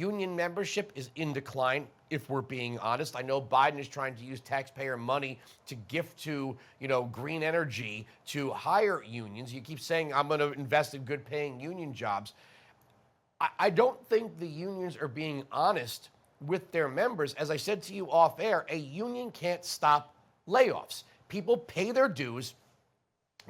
union membership is in decline, if we're being honest. I know Biden is trying to use taxpayer money to gift to, green energy to hire unions. You keep saying, I'm going to invest in good paying union jobs. I don't think the unions are being honest with their members. As I said to you off air, a union can't stop layoffs. People pay their dues.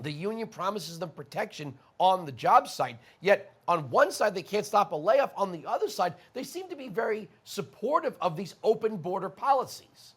The union promises them protection on the job site, yet on one side they can't stop a layoff. On the other side, they seem to be very supportive of these open border policies.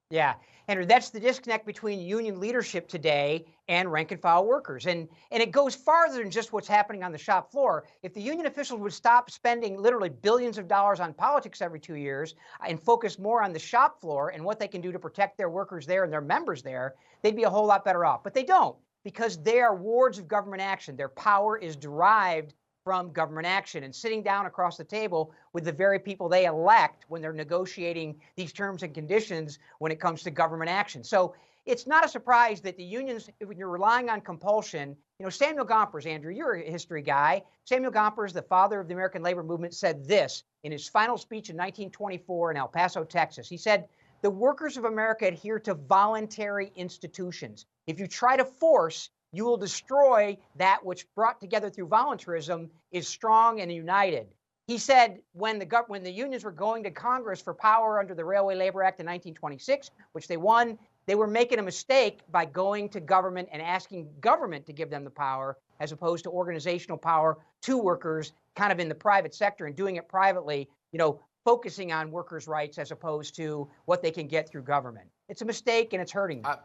Yeah, Andrew, that's the disconnect between union leadership today and rank and file workers. And it goes farther than just what's happening on the shop floor. If the union officials would stop spending literally billions of dollars on politics every 2 years and focus more on the shop floor and what they can do to protect their workers there and their members there, they'd be a whole lot better off. But they don't, because they are wards of government action. Their power is derived from government action and sitting down across the table with the very people they elect when they're negotiating these terms and conditions when it comes to government action. So it's not a surprise that the unions, when you're relying on compulsion, Samuel Gompers, Andrew, you're a history guy. Samuel Gompers, the father of the American labor movement, said this in his final speech in 1924 in El Paso, Texas. He said, "The workers of America adhere to voluntary institutions. If you try to force, you will destroy that which brought together through voluntarism is strong and united." He said when the unions were going to Congress for power under the Railway Labor Act in 1926, which they won, they were making a mistake by going to government and asking government to give them the power as opposed to organizational power to workers kind of in the private sector and doing it privately, focusing on workers' rights as opposed to what they can get through government. It's a mistake and it's hurting them.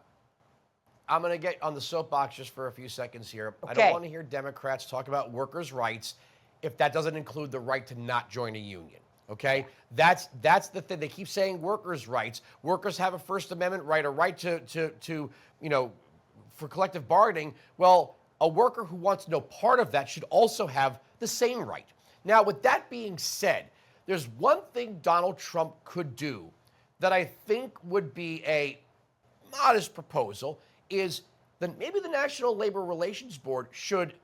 I'm going to get on the soapbox just for a few seconds here. Okay. I don't want to hear Democrats talk about workers' rights if that doesn't include the right to not join a union. Okay? That's the thing. They keep saying workers' rights. Workers have a First Amendment right, a right to for collective bargaining. Well, a worker who wants no part of that should also have the same right. Now, with that being said, there's one thing Donald Trump could do that I think would be a modest proposal, is that maybe the National Labor Relations Board should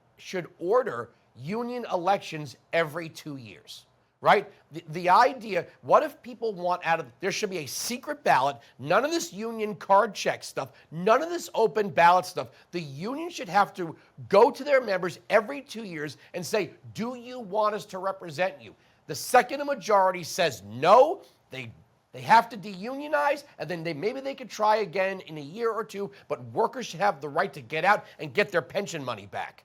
order union elections every 2 years, right? The idea, what if people want there should be a secret ballot, none of this union card check stuff, none of this open ballot stuff. The union should have to go to their members every 2 years and say, do you want us to represent you? The second a majority says no, they have to deunionize, and then maybe they could try again in a year or two, but workers should have the right to get out and get their pension money back.